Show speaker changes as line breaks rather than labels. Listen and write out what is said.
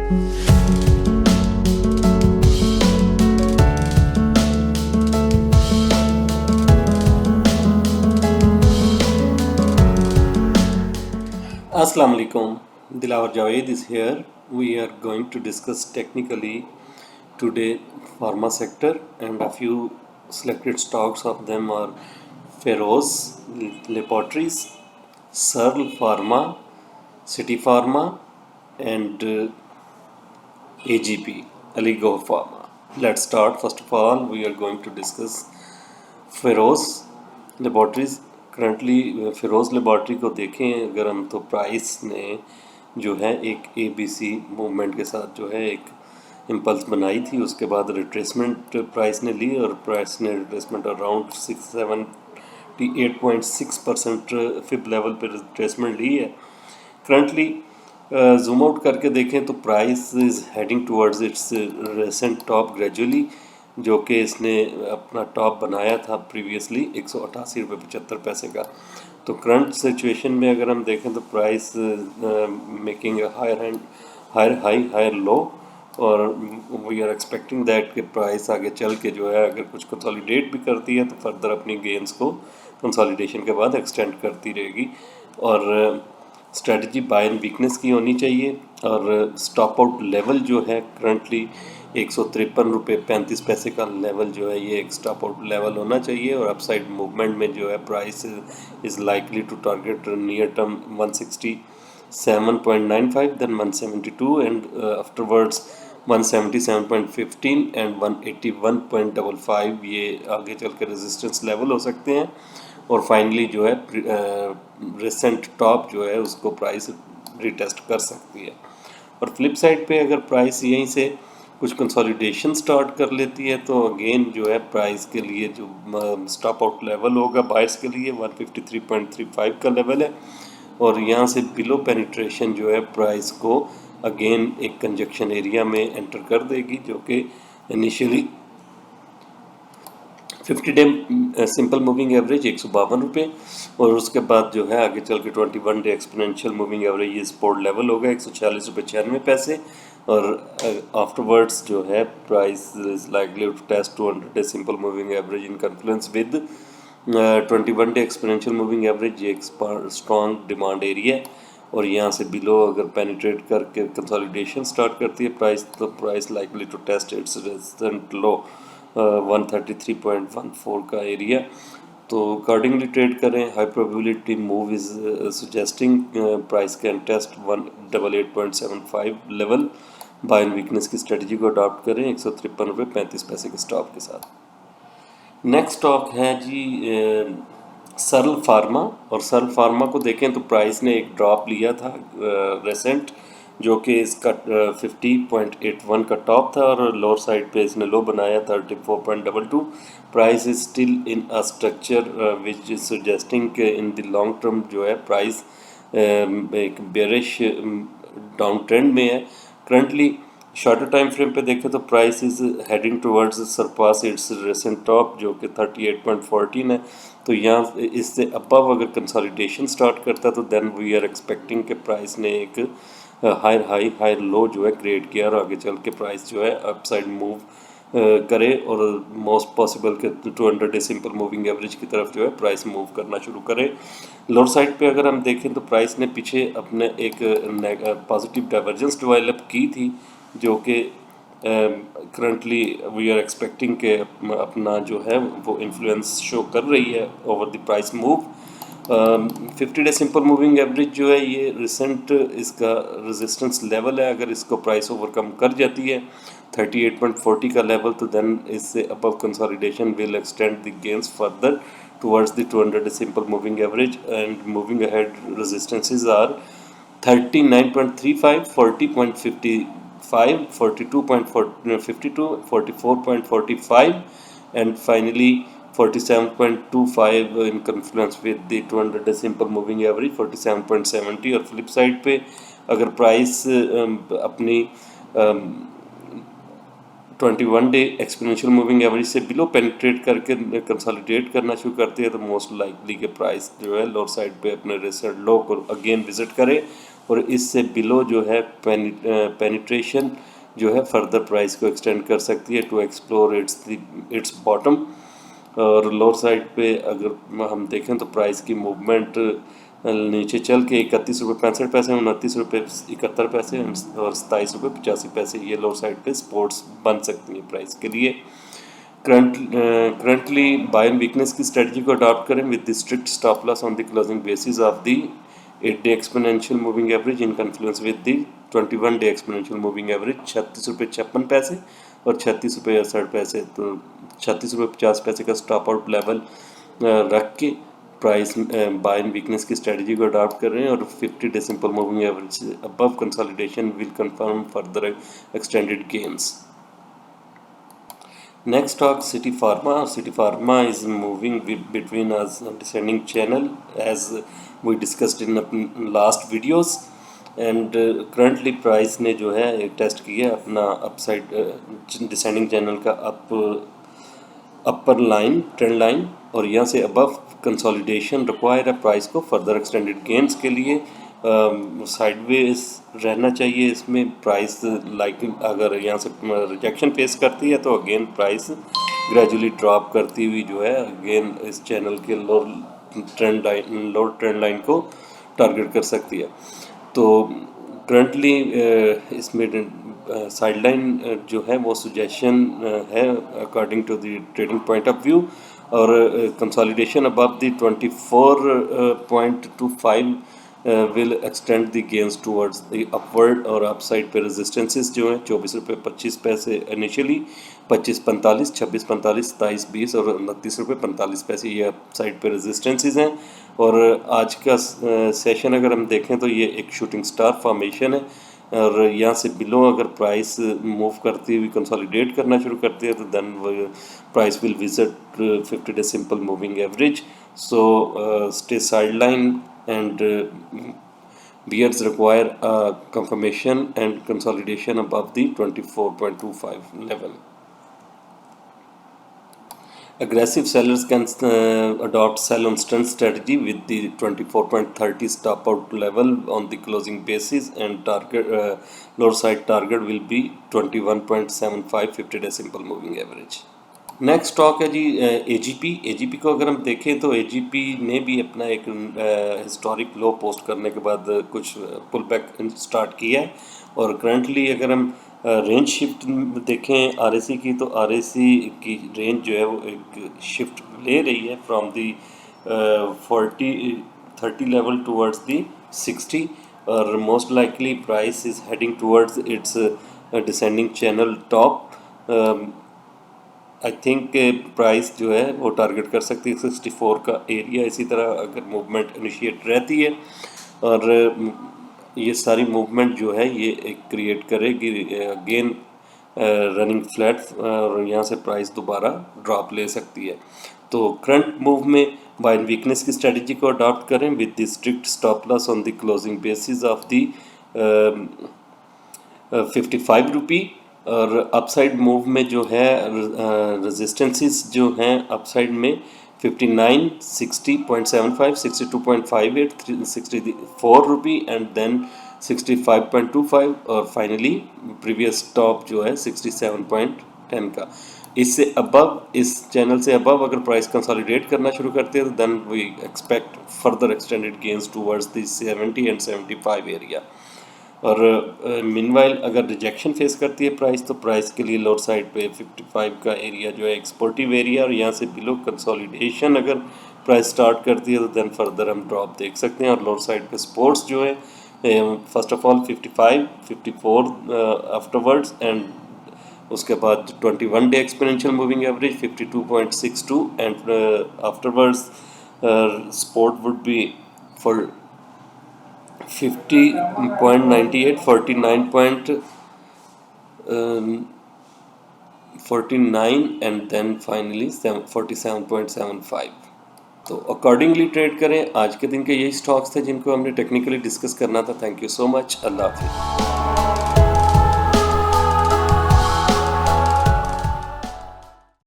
Assalamu alaikum. Dilawar Javed is here. We are going to discuss technically today pharma sector, and a few selected stocks of them are Feroz Laboratories, Searle Pharma, City Pharma, and AGP, Aligo Pharma. Let's start. First of all, we are going to discuss Feroz laboratories currently Feroz laboratory को देखें अगर हम तो price ने जो है एक ABC movement के साथ जो है एक इम्पल्स बनाई थी, उसके बाद रिट्रेसमेंट प्राइस ने ली और प्राइस ने रिट्रेसमेंट अराउंड 678.6% फिफ्थ लेवल पर रिट्रेसमेंट ली है। करंटली जूम आउट करके देखें तो price is heading towards it's recent top gradually, जो कि इसने अपना टॉप बनाया था प्रीवियसली 188.75 का। तो करंट सिचुएशन में अगर हम देखें तो प्राइस मेकिंग हायर लो, और वी आर एक्सपेक्टिंग दैट कि प्राइस आगे चल के जो है अगर कुछ कंसोलिडेट भी करती है तो फर्दर अपनी गेंस को कंसोलिडेशन के बाद एक्सटेंड करती रहेगी। और स्ट्रेटजी बाय एंड वीकनेस की होनी चाहिए, और स्टॉप आउट लेवल जो है करंटली 153.35 का लेवल जो है ये एक स्टॉप आउट लेवल होना चाहिए। और अपसाइड मूवमेंट में जो है price is likely to target near term 167.95, then 172 and afterwards 177.15 and 181.55 ये आगे चल के रेजिस्टेंस लेवल हो सकते हैं। और फाइनली जो है रिसेंट टॉप जो है उसको प्राइस रिटेस्ट कर सकती है। और फ्लिप साइड पे अगर प्राइस यहीं से कुछ कंसोलिडेशन स्टार्ट कर लेती है तो अगेन जो है प्राइस के लिए जो स्टॉप आउट लेवल होगा बायर्स के लिए 153.35 का लेवल है, और यहाँ से बिलो पेनिट्रेशन जो है प्राइस को अगेन एक कंजक्शन एरिया में एंटर कर देगी, जो कि initially 50 day simple moving average 152 रुपये, और उसके बाद जो है आगे चल के 21 डे एक्सपोनेंशियल मूविंग एवरेज ये सपोर्ट लेवल होगा 146.96 रुपये, और आफ्टरवर्ड्स जो है price is likely to test 200 day simple moving average in confluence with 21 day exponential moving average. ये एक स्ट्रॉन्ग डिमांड एरिया है, और यहाँ से बिलो अगर पेनिट्रेट करके कंसोलिडेशन स्टार्ट करती है प्राइस तो price likely to test its resistant low 133.14 का एरिया। तो अकॉर्डिंगली ट्रेड करें। High probability move is suggesting price can test 188.75 level. Buy and weakness की स्ट्रेटजी को अडॉप्ट करें 153.35 के स्टॉप के साथ। नेक्स्ट स्टॉक है जी सर्ल फार्मा, और सर्ल फार्मा को देखें तो प्राइस ने एक ड्रॉप लिया था रेसेंट, जो कि इसका 50.81 का टॉप था, और लोअर साइड पे इसने लो बनाया 34.22। Price is still in a structure which is suggesting कि इन द लॉन्ग टर्म जो है प्राइस एक बेरिश डाउन ट्रेंड में है। करंटली शॉर्टर टाइम फ्रेम पे देखें तो price is heading towards surpass its recent top जो कि 38.14 है। तो यहाँ इससे अबव अगर कंसोलिडेशन स्टार्ट करता तो देन वी आर एक्सपेक्टिंग कि प्राइस ने एक हायर लो जो है क्रिएट किया, और आगे चल के प्राइस जो है अपसाइड मूव करे, और मोस्ट पॉसिबल के 200 डे सिंपल मूविंग एवरेज की तरफ जो है प्राइस मूव करना शुरू करे। लोअर साइड पे अगर हम देखें तो प्राइस ने पीछे अपने एक पॉजिटिव डाइवर्जेंस डेवलप की थी, जो कि करंटली वी आर एक्सपेक्टिंग के अपना जो है वो इन्फ्लुएंस शो कर रही है over the price move. 50 day simple moving average जो है ये रिसेंट इसका रेजिस्टेंस लेवल है, अगर इसको प्राइस ओवरकम कर जाती है 38.40 का लेवल तो देन इससे above consolidation will extend the gains further towards the 200 day simple moving average, and moving ahead resistances are 39.35, 40.55, 42.52, 44.45 and finally 47.25 in confluence with the 200 day simple moving average 47.70। और flip side पे अगर price अपनी 21 day exponential moving average से below penetrate करके consolidate करना शुरू करती है तो मोस्ट लाइकली के प्राइस जो है लोअर साइड पे अपने रिसेंट लो को अगेन विजिट करे और इससे बिलो जो है पेनिट्रेशन जो है फर्दर प्राइस को एक्सटेंड कर सकती है टू एक्सप्लोर इट्स बॉटम। और लोअर साइड पे अगर हम देखें तो प्राइस की मूवमेंट नीचे चल के 31 रुपये 65 पैसे, 29 रुपये 71 पैसे और 27 रुपये 85 पैसे ये लोअर साइड पे सपोर्ट्स बन सकती हैं प्राइस के लिए। करंटली बाय एंड वीकनेस की स्ट्रेटजी को अडॉप्ट करें with the strict stop loss on the closing basis of the 8-day exponential moving average in confluence with the 21-day exponential moving average 36 रुपये 56 पैसे और 36 रुपये 68 पैसे। तो 36 रुपये 50 पैसे का स्टॉप आउट लेवल रख के प्राइस बाय एंड वीकनेस की स्ट्रेटजी को अडॉप्ट कर रहे हैं और 50-day सिंपल मूविंग एवरेज से above consolidation will confirm further extended gains. Next stock City Pharma. City Pharma is moving between us descending channel as we discussed in last videos and currently price ने जो है test किया अपना upside descending channel का अपर line trend line और यहाँ से above consolidation require है प्राइस को फर्दर एक्सटेंडेड गेन्स के लिए साइडवेज रहना चाहिए। इसमें प्राइस लाइक अगर यहाँ से रिजेक्शन फेस करती है तो अगेन प्राइस ग्रेजुअली ड्रॉप करती हुई जो है अगेन इस चैनल के लोअर ट्रेंड लाइन को टारगेट कर सकती है। तो करंटली इसमें साइडलाइन जो है वो सजेशन है according to the trading point of view और consolidation above the 24.25 will extend the gains towards the upward और upside पे रेजिस्टेंसेस जो हैं 24 रुपये 25 पैसे इनिशियली, 25.45, 26.45, 27.20 और 29 रुपये 45 पैसे ये अपसाइड पे रेजिस्टेंसेस हैं। और आज का सेशन अगर हम देखें तो ये एक शूटिंग स्टार फॉर्मेशन है और यहाँ से बिलो अगर प्राइस मूव करती हुई कंसोलिडेट करना शुरू करती है तो then price will visit 50-day simple moving average. So stay sideline and bears require a confirmation and consolidation above the 24.25 level. Aggressive sellers can adopt sell on strength strategy with the 24.30 stop out level on the closing basis and target lower side target will be 21.75 50-day simple moving average. Next stock है जी AGP को अगर हम देखें तो AGP ने भी अपना एक हिस्टोरिक लो पोस्ट करने के बाद कुछ पुल बैक स्टार्ट किया है और करंटली अगर हम रेंज शिफ्ट देखें आरएसी की तो आरएसी की रेंज जो है वो एक शिफ्ट ले रही है from the 30 level towards the 60 और most likely price is heading towards its descending channel top. I think price जो है वो टारगेट कर सकती है 64 का एरिया। इसी तरह अगर मूवमेंट इनिशिएट रहती है और ये सारी मूवमेंट जो है ये एक क्रिएट करेगी अगेन रनिंग फ्लैट और यहाँ से प्राइस दोबारा ड्रॉप ले सकती है। तो करंट मूव में बाय एंड वीकनेस की स्ट्रेटजी को अडॉप्ट करें with the strict stop loss on the closing basis of the 55 रुपी और अपसाइड मूव में जो है रेजिस्टेंसेस जो हैं अपसाइड में 59, 60.75, 62.58, 64 रुपी एंड देन 65.25 और फाइनली प्रीवियस टॉप जो है 67.10 का। इससे अबव इस चैनल से अबव अगर प्राइस कंसोलिडेट करना शुरू करते हैं तो then we expect further extended gains towards the 70 and 75 area. और मीनवाइल अगर रिजेक्शन फेस करती है प्राइस तो प्राइस के लिए लोअर साइड पे 55 का एरिया जो है एक्सपोर्टिव एरिया और यहाँ से बिलो कंसोलिडेशन अगर प्राइस स्टार्ट करती है तो देन फर्दर हम ड्रॉप देख सकते हैं। और लोअर साइड पे सपोर्ट्स जो है first of all 55, 54 afterwards and उसके बाद 21 day exponential moving average 52.62 and afterwards support would be for 50.98, 49 and then finally 47.75। तो अकॉर्डिंगली ट्रेड करें। आज के दिन के यही स्टॉक्स थे जिनको हमने टेक्निकली डिस्कस करना था। Thank you so much. अल्लाह हाफिज़।